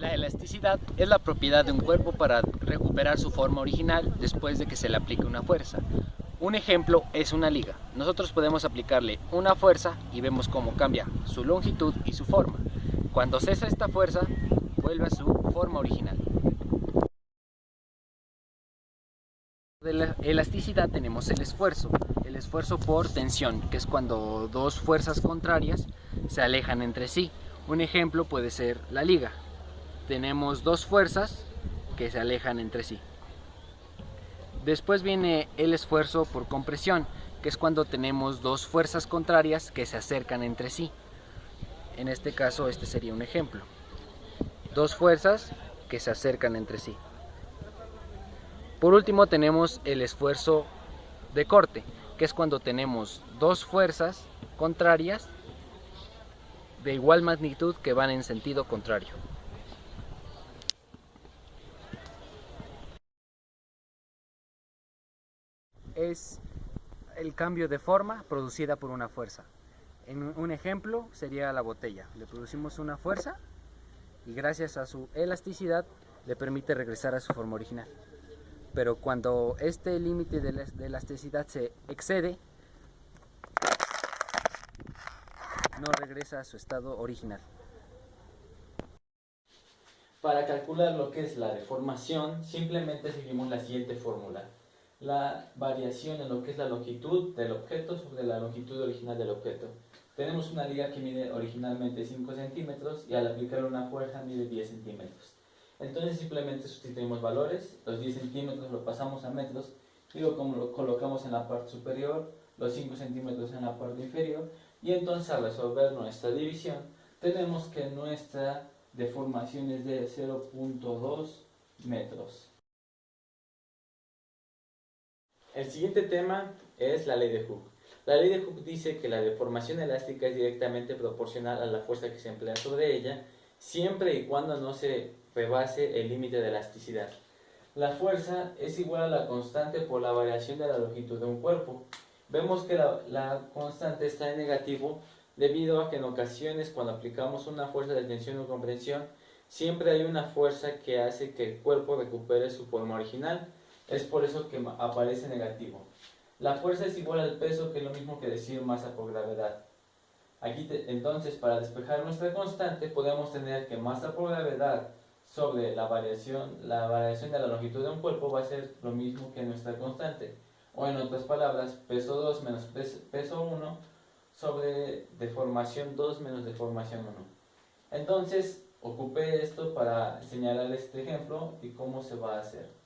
La elasticidad es la propiedad de un cuerpo para recuperar su forma original después de que se le aplique una fuerza. Un ejemplo es una liga. Nosotros podemos aplicarle una fuerza y vemos cómo cambia su longitud y su forma. Cuando cesa esta fuerza, vuelve a su forma original. De la elasticidad tenemos el esfuerzo por tensión, que es cuando dos fuerzas contrarias se alejan entre sí. Un ejemplo puede ser la liga. Tenemos dos fuerzas que se alejan entre sí. Después viene el esfuerzo por compresión, que es cuando tenemos dos fuerzas contrarias que se acercan entre sí. En este caso, este sería un ejemplo. Dos fuerzas que se acercan entre sí. Por último tenemos el esfuerzo de corte, que es cuando tenemos dos fuerzas contrarias de igual magnitud que van en sentido contrario. Es el cambio de forma producida por una fuerza. En un ejemplo sería la botella. Le producimos una fuerza y gracias a su elasticidad le permite regresar a su forma original. Pero cuando este límite de elasticidad se excede, no regresa a su estado original. Para calcular lo que es la deformación, simplemente seguimos la siguiente fórmula. La variación en lo que es la longitud del objeto sobre la longitud original del objeto. Tenemos una liga que mide originalmente 5 centímetros y al aplicar una fuerza mide 10 centímetros. Entonces simplemente sustituimos valores, los 10 centímetros lo pasamos a metros y lo colocamos en la parte superior, los 5 centímetros en la parte inferior, y entonces al resolver nuestra división tenemos que nuestra deformación es de 0.2 metros. El siguiente tema es la ley de Hooke. La ley de Hooke dice que la deformación elástica es directamente proporcional a la fuerza que se emplea sobre ella, siempre y cuando no se rebase el límite de elasticidad. La fuerza es igual a la constante por la variación de la longitud de un cuerpo. Vemos que la constante está en negativo debido a que en ocasiones cuando aplicamos una fuerza de tensión o compresión, siempre hay una fuerza que hace que el cuerpo recupere su forma original. Es por eso que aparece negativo. La fuerza es igual al peso, que es lo mismo que decir masa por gravedad. Entonces, para despejar nuestra constante, podemos tener que masa por gravedad sobre la variación de la longitud de un cuerpo va a ser lo mismo que nuestra constante. O en otras palabras, peso 2 menos peso 1 sobre deformación 2 menos deformación 1. Entonces, ocupé esto para señalar este ejemplo y cómo se va a hacer.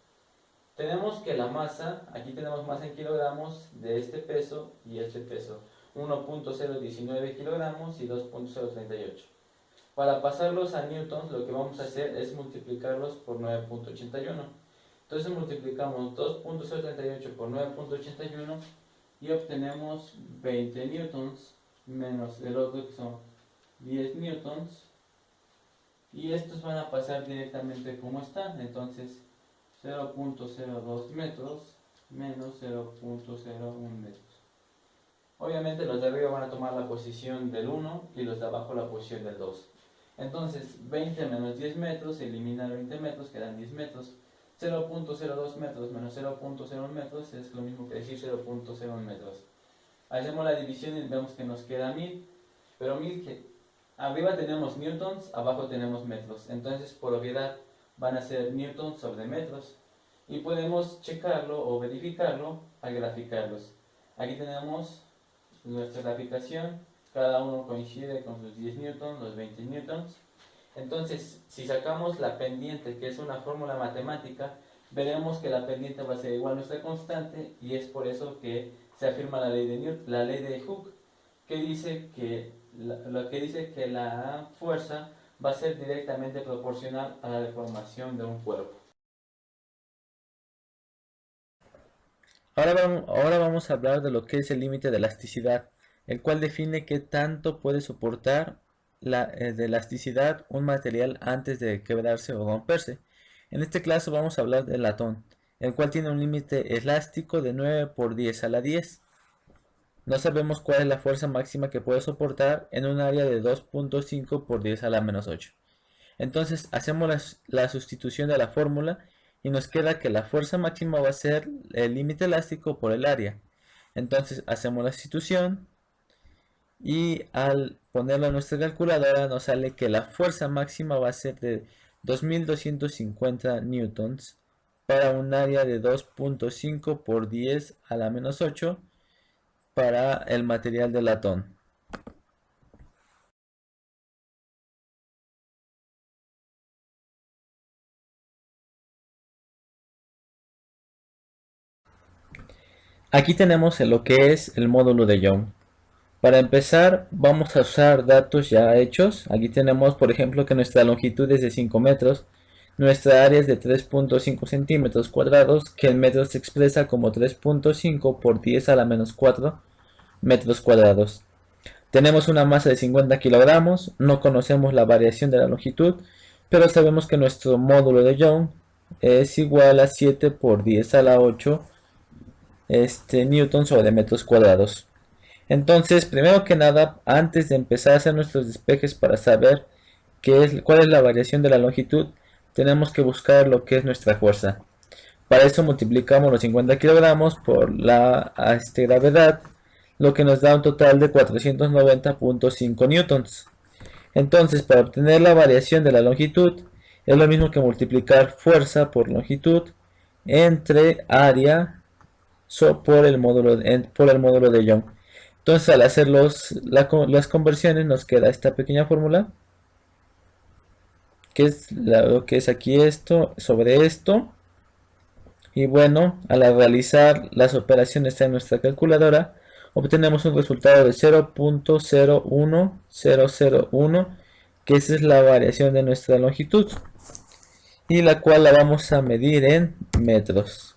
Tenemos que la masa, aquí tenemos masa en kilogramos de este peso y este peso, 1.019 kilogramos y 2.038. Para pasarlos a newtons, lo que vamos a hacer es multiplicarlos por 9.81. Entonces multiplicamos 2.038 por 9.81 y obtenemos 20 newtons menos el otro que son 10 newtons. Y estos van a pasar directamente como están, entonces 0.02 metros menos 0.01 metros. Obviamente los de arriba van a tomar la posición del 1 y los de abajo la posición del 2. Entonces 20 menos 10 metros, se eliminan 20 metros, quedan 10 metros. 0.02 metros menos 0.01 metros es lo mismo que decir 0.01 metros. Hacemos la división y vemos que nos queda 1000, pero 1000 que arriba tenemos newtons, abajo tenemos metros. Entonces por obviedad van a ser newtons sobre metros y podemos checarlo o verificarlo al graficarlos. Aquí tenemos nuestra graficación, cada uno coincide con sus 10 newtons, los 20 newtons. Entonces, si sacamos la pendiente, que es una fórmula matemática, veremos que la pendiente va a ser igual a nuestra constante y es por eso que se afirma la ley de Hooke, que dice que la fuerza va a ser directamente proporcional a la deformación de un cuerpo. Ahora vamos a hablar de lo que es el límite de elasticidad, el cual define qué tanto puede soportar de elasticidad un material antes de quebrarse o romperse. En este caso vamos a hablar del latón, el cual tiene un límite elástico de 9 por 10 a la 10. No sabemos cuál es la fuerza máxima que puede soportar en un área de 2.5 por 10 a la menos 8. Entonces hacemos la sustitución de la fórmula y nos queda que la fuerza máxima va a ser el límite elástico por el área. Entonces hacemos la sustitución y al ponerlo en nuestra calculadora nos sale que la fuerza máxima va a ser de 2250 newtons para un área de 2.5 por 10 a la menos 8 para el material de latón. Aquí tenemos lo que es el módulo de Young. Para empezar vamos a usar datos ya hechos. Aquí tenemos por ejemplo que nuestra longitud es de 5 metros, nuestra área es de 3.5 centímetros cuadrados, que en metros se expresa como 3.5 por 10 a la menos 4 metros cuadrados. Tenemos una masa de 50 kilogramos, no conocemos la variación de la longitud, pero sabemos que nuestro módulo de Young es igual a 7 por 10 a la 8 newtons sobre metros cuadrados. Entonces, primero que nada, antes de empezar a hacer nuestros despejes para saber cuál es la variación de la longitud, tenemos que buscar lo que es nuestra fuerza. Para eso multiplicamos los 50 kilogramos por la gravedad, lo que nos da un total de 490.5 newtons. Entonces, para obtener la variación de la longitud, es lo mismo que multiplicar fuerza por longitud entre área por el módulo de Young. Entonces, al hacer las conversiones, nos queda esta pequeña fórmula, que es lo que es aquí esto sobre esto. Y bueno, al realizar las operaciones en nuestra calculadora, obtenemos un resultado de 0.01001, que esa es la variación de nuestra longitud, y la cual la vamos a medir en metros.